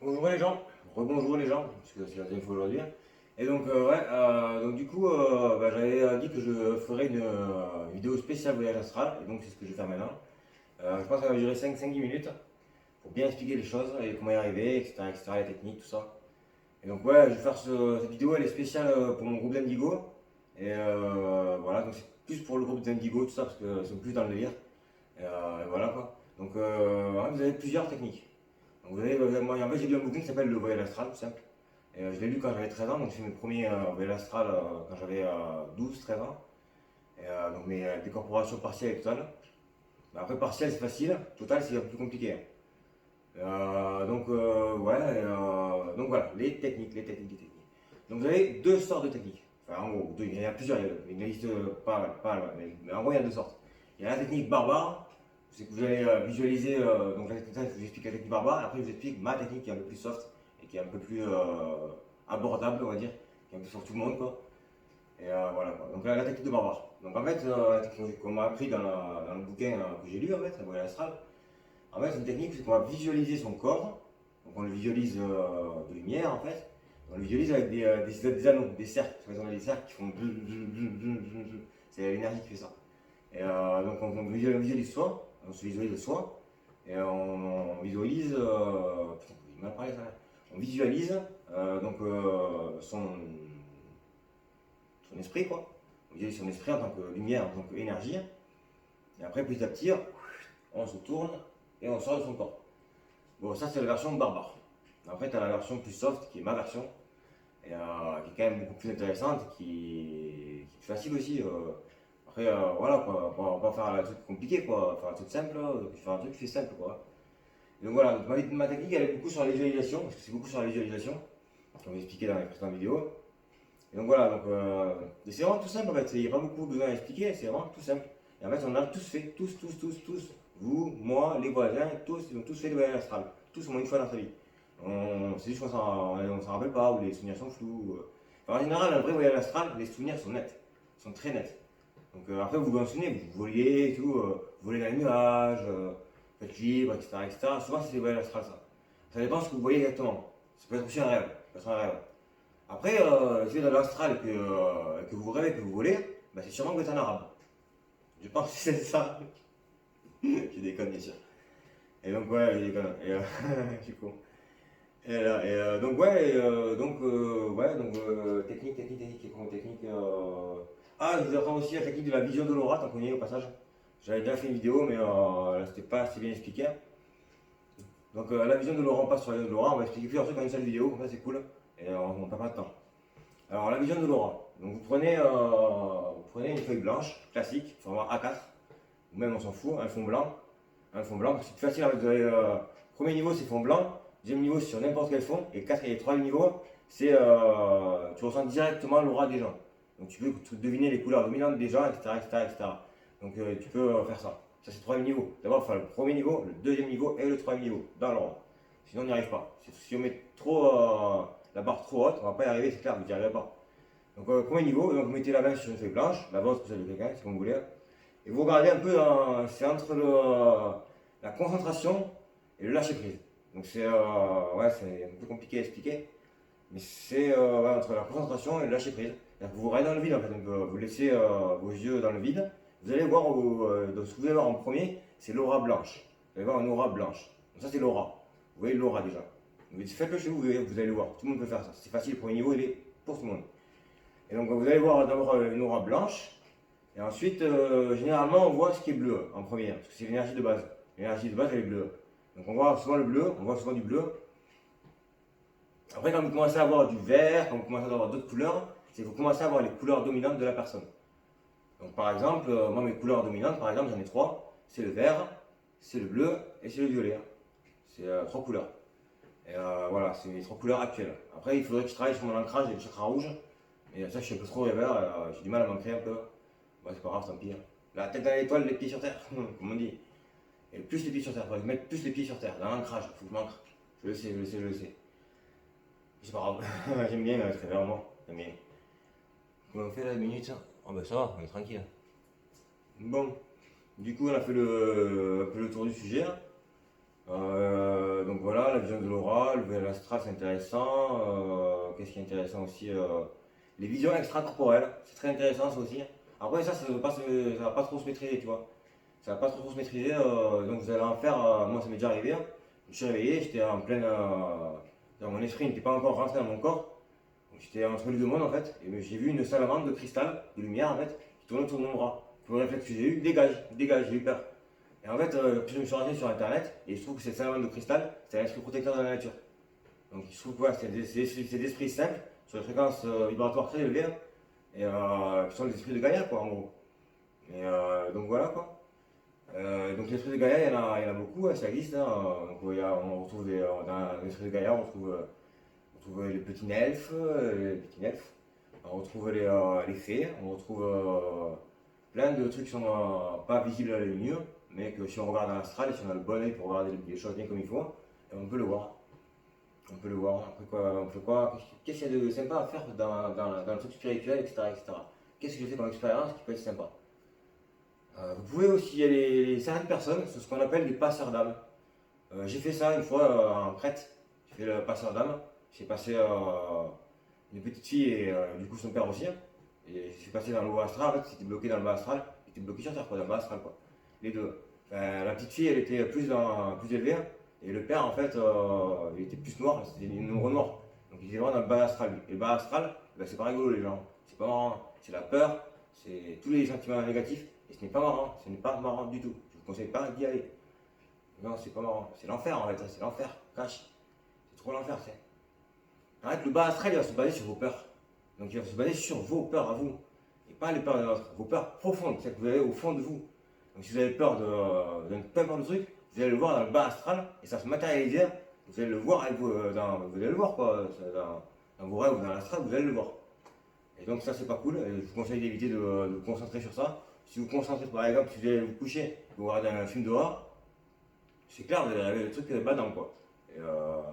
Bonjour les gens, rebonjour les gens, parce que c'est la deuxième fois aujourd'hui. Et donc, donc du coup, j'avais dit que je ferais une vidéo spéciale voyage astral, et donc c'est ce que je vais faire maintenant. Je pense que ça va durer 5-10 minutes pour bien expliquer les choses et comment y arriver, etc., les techniques, tout ça. Et donc, ouais, je vais faire cette vidéo, elle est spéciale pour mon groupe d'Indigo. Et voilà, donc c'est plus pour le groupe d'Indigo, tout ça, parce qu'ils sont plus dans le délire. Et voilà quoi. Donc, ouais, vous avez plusieurs techniques. Donc, moi, en fait, j'ai lu un bouquin qui s'appelle Le Voyage astral, tout simple. Et, je l'ai lu quand j'avais 13 ans, donc j'ai fait mes premiers voyages astral quand j'avais 12-13 ans. Et, donc mes décorporations partielles et totales. Après, partielle c'est facile, total c'est un peu plus compliqué. Donc voilà, les techniques. Donc vous avez deux sortes de techniques. Enfin, en gros, il y en a plusieurs, il n'existe pas mais en gros, il y a deux sortes. Il y a la technique barbare, c'est que vous allez visualiser, donc la technique, je vous explique la technique barbare, après je vous explique ma technique qui est un peu plus soft et qui est un peu plus abordable, on va dire, qui est un peu sur tout le monde, quoi. Et voilà, quoi. Donc la technique de barbare. Donc en fait, la technique qu'on m'a appris dans le bouquin que j'ai lu, en fait, la voyage astral, en fait, c'est une technique, c'est qu'on va visualiser son corps. Donc on le visualise de lumière, en fait. On le visualise avec des anneaux, des cercles. Parce qu'on a des cercles qui font. C'est l'énergie qui fait ça. Et donc on visualise soi, on se visualise soi, et on visualise. Putain, j'ai mal parlé ça. On visualise son esprit, quoi. On visualise son esprit en tant que lumière, en tant qu'énergie. Et après, petit à petit, on se tourne et on sort de son corps. Bon, ça c'est la version barbare. Après, tu as la version plus soft, qui est ma version, et qui est quand même beaucoup plus intéressante, qui est plus facile aussi. Après, voilà, quoi, on va pas faire un truc compliqué, quoi, faire un truc simple, faire un truc qui fait simple, quoi. Et donc voilà, donc ma technique, elle est beaucoup sur la visualisation, parce que c'est beaucoup sur la visualisation, comme expliqué dans les précédentes vidéos. Et donc voilà, donc, c'est vraiment tout simple en fait, il n'y a pas beaucoup besoin d'expliquer, c'est vraiment tout simple. Et en fait, on a tous fait, tous, vous, moi, les voisins, tous, ils ont tous fait le voyage astral, tous au moins une fois dans sa vie. C'est juste qu'on s'en rappelle pas, ou les souvenirs sont flous. Enfin, en général, un vrai voyage astral, les souvenirs sont nets, sont très nets. Donc après, vous vous en souvenez, vous voliez et tout, vous volez dans les nuages, faites libre, etc. Souvent, c'est des voyages astral, ça. Ça dépend de ce que vous voyez exactement. Ça peut être aussi un rêve, ça peut être un rêve. Après, si vous êtes dans l'astral que vous rêvez, que vous volez, bah, c'est sûrement que vous êtes un arabe. Je pense que c'est ça. Je déconne, bien sûr. Et donc, ouais, je déconne. Et, je suis con. Et, là, donc, ouais, technique, et technique. Ah, je vous apprends aussi la technique de la vision de l'aura, t'en connais au passage. J'avais déjà fait une vidéo, mais là, c'était pas assez bien expliqué. Donc, la vision de l'aura, on passe sur la vision de l'aura, on va expliquer plusieurs trucs dans une seule vidéo, ça c'est cool. Et on perd pas de temps. Alors, la vision de l'aura. Donc, vous prenez une feuille blanche, classique, format A4, ou même on s'en fout, un fond blanc, c'est plus facile. Vous avez, premier niveau, c'est fond blanc, deuxième niveau, c'est sur n'importe quel fond, et troisième niveau, c'est tu ressens directement l'aura des gens. Donc, tu peux deviner les couleurs dominantes des gens, etc. Donc, tu peux faire ça. Ça, c'est le troisième niveau. D'abord, il faut faire le premier niveau, le deuxième niveau et le troisième niveau, dans l'aura. Sinon, on n'y arrive pas. Si on met trop la barre trop haute, on va pas y arriver, c'est clair, vous n'y arriverez pas. Donc, premier niveau, donc vous mettez la main sur une feuille blanche, la vôtre, celle de quelqu'un, c'est comme vous voulez. Et vous regardez un peu, c'est entre la concentration et le lâcher prise. Donc, c'est un peu compliqué à expliquer, mais c'est entre la concentration et le lâcher prise. C'est-à-dire que vous regardez dans le vide, en fait, donc, vous laissez vos yeux dans le vide. Vous allez voir, donc, ce que vous allez voir en premier, c'est l'aura blanche. Vous allez voir une aura blanche. Donc, ça, c'est l'aura. Vous voyez l'aura déjà. Donc, faites-le chez vous, vous allez le voir. Tout le monde peut faire ça. C'est facile, pour un niveau, il est pour tout le monde. Et donc vous allez voir d'abord une aura blanche, et ensuite généralement on voit ce qui est bleu en premier, parce que c'est l'énergie de base. L'énergie de base elle est bleue. Donc on voit souvent le bleu, on voit souvent du bleu. Après quand vous commencez à avoir du vert, quand vous commencez à avoir d'autres couleurs, c'est que vous commencez à avoir les couleurs dominantes de la personne. Donc par exemple, moi mes couleurs dominantes, par exemple j'en ai trois, c'est le vert, c'est le bleu et c'est le violet. C'est trois couleurs. Et voilà, c'est les trois couleurs actuelles. Après il faudrait que je travaille sur mon ancrage et le chakra rouge. Et ça, je suis un peu trop rêveur, j'ai du mal à m'ancrer un peu. Bon, c'est pas grave, tant pis. La tête dans l'étoile, les pieds sur terre, comme on dit. Et plus les pieds sur terre, il faut mettre plus les pieds sur terre, dans l'ancrage, il faut que je m'ancre. Je le sais, je le sais, je le sais. C'est pas grave, j'aime bien être rêveur, moi. J'aime bien. Comment on fait la minute? Oh bah ça va, on est tranquille. Bon, du coup, on a fait un peu le tour du sujet. Donc voilà, la vision de l'aura, le voyage astral c'est intéressant. Qu'est-ce qui est intéressant aussi les visions extracorporelles, c'est très intéressant ça aussi. Après ça, ça va pas trop se maîtriser, tu vois. Ça va pas trop se maîtriser, donc vous allez en faire, moi ça m'est déjà arrivé, hein. Je me suis réveillé, j'étais en pleine... mon esprit n'était pas encore rentré dans mon corps. Donc j'étais entre les deux mondes en fait, et j'ai vu une salamandre de cristal, de lumière en fait, qui tournait autour de mon bras. Tout le réflexe que j'ai eu, dégage, dégage, j'ai eu peur. Et en fait, je me suis renseigné sur internet, et je trouve que cette salamandre de cristal, c'est un esprit protecteur de la nature. Donc je trouve que ouais, c'est des esprits simples, sur des fréquences vibratoires très élevées, hein, et qui sont des esprits de Gaïa quoi en gros. Et donc voilà quoi. Donc l'esprit de Gaïa, il y en a beaucoup, hein, ça existe. Hein. Donc, on retrouve dans l'esprit de Gaïa, on trouve les petits elfes, on retrouve les fées, on retrouve plein de trucs qui sont pas visibles à l'œil nu, mais que si on regarde dans l'astral et si on a le bon œil pour regarder les choses bien comme il faut, on peut le voir. On peut le voir. Après quoi, on fait quoi? Qu'est-ce qu'il y a de sympa à faire dans le truc spirituel, etc. etc. Qu'est-ce que j'ai fait comme expérience qui peut être sympa? Vous pouvez aussi, il y a certaines personnes, c'est ce qu'on appelle des passeurs d'âme. J'ai fait ça une fois en Crète, j'ai fait le passeur d'âme. J'ai passé une petite fille et du coup son père aussi. Et je suis passé dans le haut astral, en fait, c'était bloqué dans le bas astral, c'était bloqué sur terre, quoi, dans le bas astral, quoi. Les deux. Enfin, la petite fille, elle était plus élevée, et le père, en fait, il était plus noir, c'était une ombre noire. Donc il était vraiment dans le bas astral. Et le bas astral, ben, c'est pas rigolo, les gens. C'est pas marrant. C'est la peur, c'est tous les sentiments négatifs, et ce n'est pas marrant, ce n'est pas marrant du tout. Je vous conseille pas d'y aller. Non, c'est pas marrant. C'est l'enfer, en fait, c'est l'enfer. Cache. C'est trop l'enfer, c'est. En fait, le bas astral, il va se baser sur vos peurs. Donc il va se baser sur vos peurs à vous, et pas les peurs des autres. Vos peurs profondes, c'est que vous avez au fond de vous. Donc si vous avez peur d'un peu importe de truc, vous allez le voir dans le bas astral, et ça se matérialise. Vous allez le voir avec vous, vous allez le voir quoi, dans vos rêves ou dans l'astral, vous allez le voir. Et donc ça c'est pas cool, et je vous conseille d'éviter de vous concentrer sur ça. Si vous vous concentrez par exemple, si vous allez vous coucher, vous regardez un film d'horreur, c'est clair, vous allez avoir le truc badant quoi. Et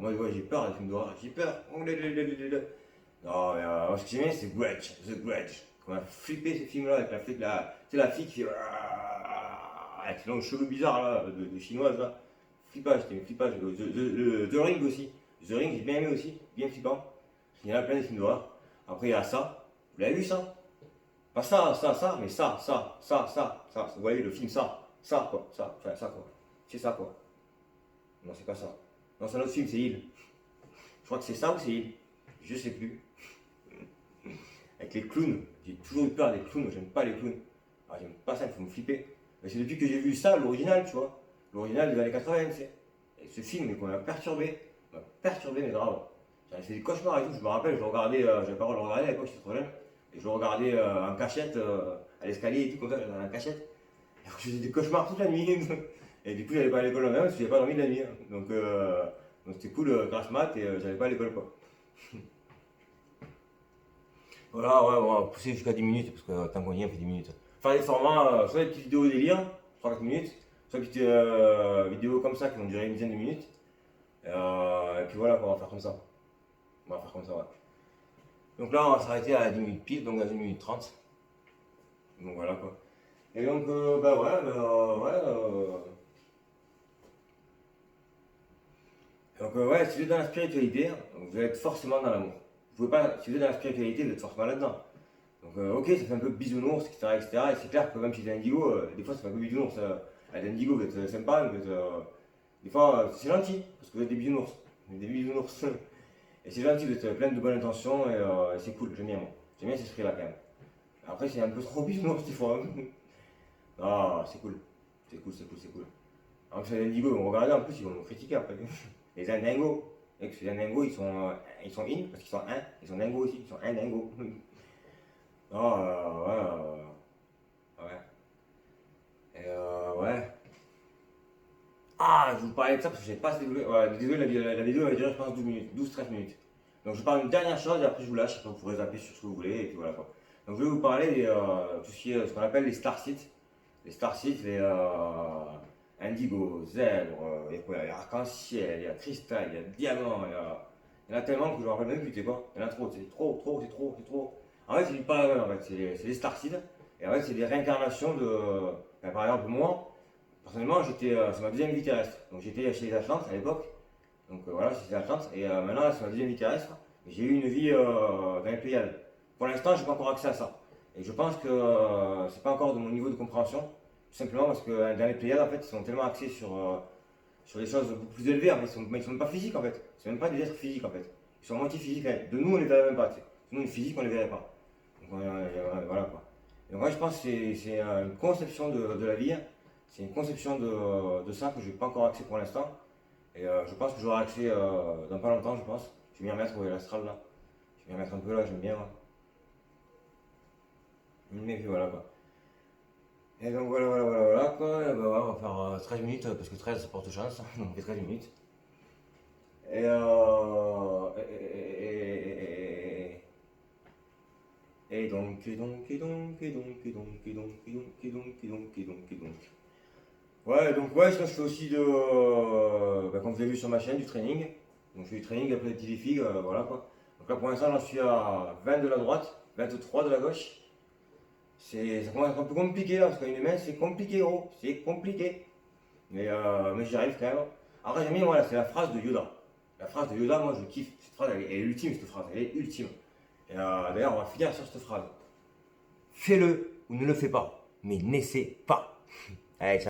moi ouais, j'ai peur des films d'horreur, j'ai peur. Non, mais ce que j'aimais c'est Grudge, The Grudge. On a flippé ce film là avec la fille qui fait avec ses longs cheveux bizarres là, de chinoise là. Flippage, c'était flippage. The Ring aussi. The Ring j'ai bien aimé aussi, bien flippant. Il y en a plein des films d'horreur. Après il y a ça. Vous l'avez vu ça? Pas ça, mais ça. Vous voyez le film ça quoi, ça, enfin ça quoi. C'est ça quoi. Non, c'est pas ça. Non, c'est un autre film, c'est Il. Je crois que c'est ça ou c'est Il. Je sais plus. Avec les clowns. J'ai toujours eu peur des clowns, j'aime pas les clowns. Ah, j'aime pas ça, il faut me flipper. Mais c'est depuis que j'ai vu ça, l'original, tu vois. L'original des années 80, tu sais. Et ce film, qu'on m'a perturbé. Mais grave. J'avais fait des cauchemars et tout, je me rappelle, je le regardais, j'avais pas le droit de le regarder à l'époque, j'étais trop jeune. Et je le regardais en cachette, à l'escalier et tout, comme ça, j'avais en cachette. Et je faisais des cauchemars toute la nuit. Et du coup, j'allais pas à l'école même parce que j'avais pas dormi de la nuit. Hein. Donc c'était cool grâce mat et j'allais pas à l'école quoi. Voilà, ouais, on va pousser jusqu'à 10 minutes parce que tant qu'on y est, on fait 10 minutes. Faire des formats, soit des petites vidéos délire, 3-4 minutes, soit des petites vidéos comme ça qui vont durer une dizaine de minutes. Et puis voilà, on va faire comme ça. On va faire comme ça, ouais. Donc là, on va s'arrêter à 10 minutes pile, donc à 1 minute 30. Donc voilà quoi. Et donc, bah ouais, Donc ouais, si vous êtes dans la spiritualité, vous êtes forcément dans l'amour. Vous pouvez pas, si vous êtes dans la spiritualité, vous êtes forcément là-dedans. Donc ok, ça fait un peu bisounours, etc. Et c'est clair que même si vous êtes indigo, des fois ça fait un peu bisounours. À l'indigo, vous êtes sympa, vous êtes, des fois c'est gentil, parce que vous êtes des bisounours. Vous êtes des bisounours. Et c'est gentil, vous êtes plein de bonnes intentions, et c'est cool, j'aime bien moi. J'aime bien cet esprit-là quand même. Après c'est un peu trop bisounours des fois. Ah, c'est cool. C'est cool. Alors que c'est l'indigo, ils vont regarder en plus, ils vont nous critiquer après. Les indingos. Et que les indingos, ils sont in, parce qu'ils sont un. Ils sont dingos aussi, ils sont indingos. Ah, ouais. Et ouais. Ah, je vous parlais de ça parce que j'ai pas assez développé. Ouais, désolé, la vidéo va durer, je pense, 12 minutes, 12-13 minutes. Donc je parle d'une dernière chose et après je vous lâche, après vous pourrez zapper sur ce que vous voulez et puis voilà quoi. Donc je vais vous parler de tout ce qui est ce qu'on appelle les star seeds. Les star seeds, les indigo, zèbre, il y a arc-en-ciel, il y a cristal, il y a diamant, il y en a tellement que je me rappelle même plus, tu sais quoi. Il y en a trop, c'est trop. En fait, c'est pas en fait, c'est les star seeds. Et en fait, c'est des réincarnations de. Par exemple, moi, personnellement, c'est ma deuxième vie terrestre. Donc j'étais chez les Atlantes à l'époque. Donc voilà, c'est la chance. Et maintenant, là, c'est ma deuxième vie terrestre. J'ai eu une vie dans les Pléiades. Pour l'instant, je n'ai pas encore accès à ça. Et je pense que c'est pas encore de mon niveau de compréhension. Tout simplement parce que dans les Pléiades, en fait, ils sont tellement axés sur des choses beaucoup plus élevées. En fait. Ils sont même pas physiques, en fait. C'est même pas des êtres physiques, en fait. Ils sont à moitié physiques. Hein. De nous, on les verrait même pas. Tu sais. De nous, les physiques, on les verrait pas. Donc voilà quoi. Et donc, moi, je pense que c'est une conception de la vie. C'est une conception de ça que je n'ai pas encore accès pour l'instant. Et je pense que j'aurai accès dans pas longtemps, je pense. Je vais m'y remettre, ouais, l'astral là. Je vais m'y remettre un peu là, j'aime bien. Ouais. Mais puis voilà quoi. Et donc voilà quoi. Et ben, voilà, on va faire 13 minutes parce que 13 ça porte chance. Donc on fait 13 minutes. Et et donc. Ouais, donc ouais, je fais aussi comme vous avez vu sur ma chaîne, du training. Donc je fais du training après les petits défis, voilà quoi. Donc là pour l'instant j'en suis à 20 de la droite, 23 de la gauche. Ça commence à être un peu compliqué là, parce qu'une main c'est compliqué gros, c'est compliqué. Mais j'y arrive quand même. Après j'aime bien, voilà, c'est la phrase de Yoda. La phrase de Yoda, moi je kiffe. Cette phrase elle est ultime, cette phrase, elle est ultime. Et d'ailleurs on va finir sur cette phrase. Fais-le ou ne le fais pas, mais n'essaie pas. Allez,